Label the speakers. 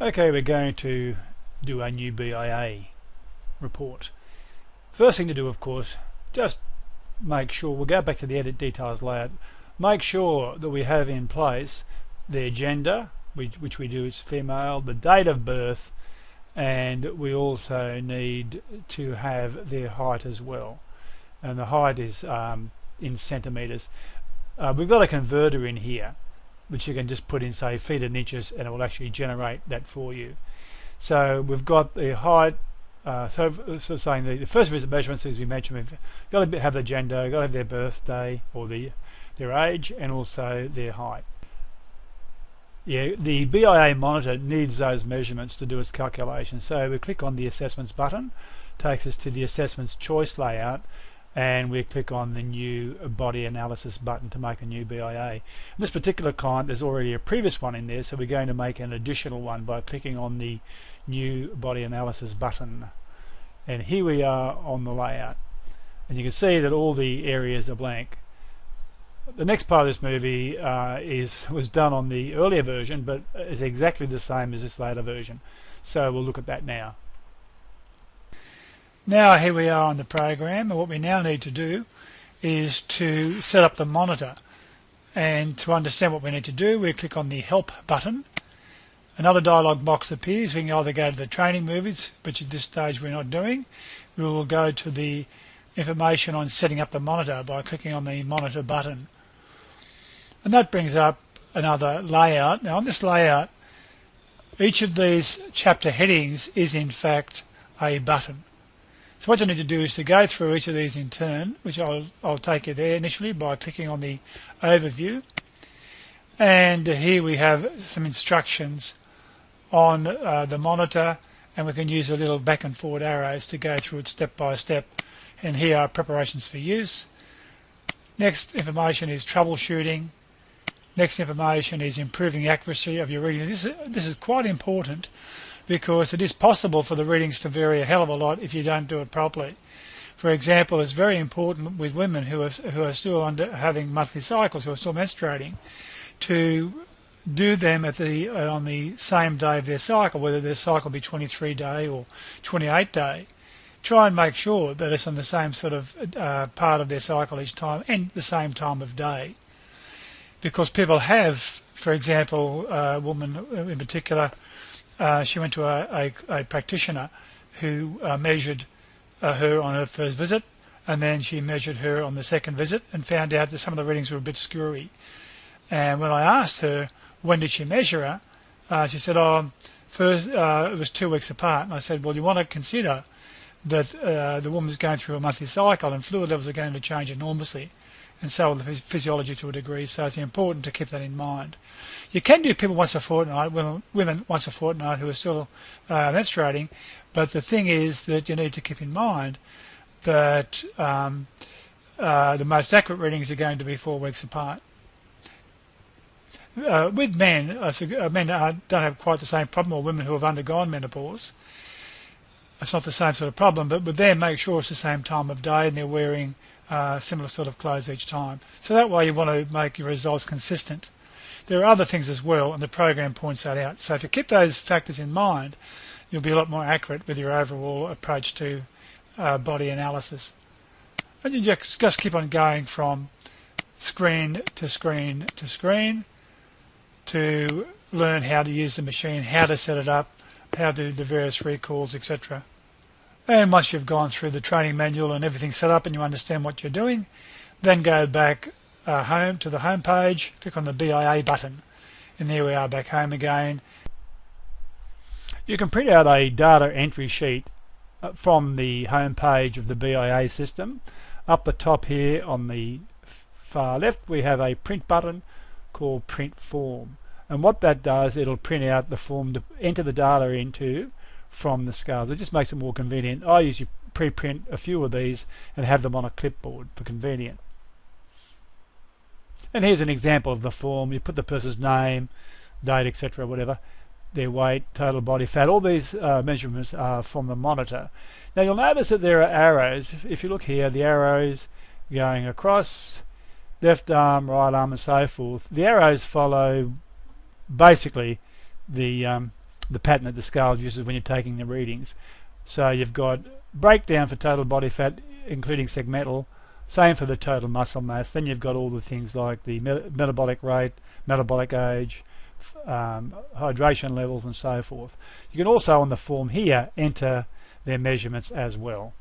Speaker 1: Okay, we're going to do a new BIA report. First thing to do, of course, just make sure, we'll go back to the edit details layout, make sure that we have in place their gender, which we do as female, the date of birth, and we also need to have their height as well. And the height is in centimetres. We've got a converter in here which you can just put in, say, feet and inches, and it will actually generate that for you. So we've got the height, so saying the first visit measurements, as we mentioned, we've got to have the gender, got to have their birthday or their age, and also their height. Yeah, the BIA monitor needs those measurements to do its calculation. So we click on the assessments button, takes us to the assessments choice layout, and we click on the new body analysis button to make a new BIA. In this particular client, there's already a previous one in there, so we're going to make an additional one by clicking on the new body analysis button. And here we are on the layout, and you can see that all the areas are blank. The next part of this movie was done on the earlier version, but is exactly the same as this later version. So we'll look at that now. Now here we are on the program, and what we now need to do is to set up the monitor. And to understand what we need to do, we click on the Help button. Another dialog box appears. We can either go to the training movies, which at this stage we're not doing. We will go to the information on setting up the monitor by clicking on the monitor button. And that brings up another layout. Now on this layout, each of these chapter headings is in fact a button. So what you need to do is to go through each of these in turn, which I'll take you there initially by clicking on the overview. And here we have some instructions on the monitor, and we can use a little back and forward arrows to go through it step by step. And here are preparations for use. Next information is troubleshooting. Next information is improving the accuracy of your readings. This is quite important, because it is possible for the readings to vary a hell of a lot if you don't do it properly. For example, it's very important with women who are still having monthly cycles, who are still menstruating, to do them on the same day of their cycle, whether their cycle be 23-day or 28-day. Try and make sure that it's on the same sort of part of their cycle each time and the same time of day. Because people have, for example, a woman in particular, she went to a practitioner who measured her on her first visit, and then she measured her on the second visit and found out that some of the readings were a bit screwy. And when I asked her when did she measure her, she said, first it was 2 weeks apart. And I said, well, you want to consider that the woman's going through a monthly cycle and fluid levels are going to change enormously, and so will the physiology to a degree, so it's important to keep that in mind. You can do people once a fortnight, women once a fortnight who are still menstruating, but the thing is that you need to keep in mind that the most accurate readings are going to be 4 weeks apart. With men, men don't have quite the same problem, or women who have undergone menopause. It's not the same sort of problem, but with them, make sure it's the same time of day and they're wearing similar sort of clothes each time. So that way you want to make your results consistent. There are other things as well, and the program points that out. So if you keep those factors in mind, you'll be a lot more accurate with your overall approach to body analysis. And you just keep on going from screen to screen to screen to learn how to use the machine, how to set it up, how to do the various recalls, etc. And once you've gone through the training manual and everything set up and you understand what you're doing, then go back home to the home page, click on the BIA button, and there we are back home again. You can print out a data entry sheet from the home page of the BIA system. Up the top here on the far left we have a print button called Print Form, and what that does, it'll print out the form to enter the data into from the scales. It just makes it more convenient. I usually pre-print a few of these and have them on a clipboard for convenient. And here's an example of the form. You put the person's name, date, etc., whatever, their weight, total body fat. All these measurements are from the monitor. Now you'll notice that there are arrows. If you look here, the arrows going across, left arm, right arm, and so forth. The arrows follow basically the the pattern that the scale uses when you're taking the readings. So you've got breakdown for total body fat, including segmental, same for the total muscle mass. Then you've got all the things like the metabolic rate, metabolic age, hydration levels, and so forth. You can also on the form here enter their measurements as well.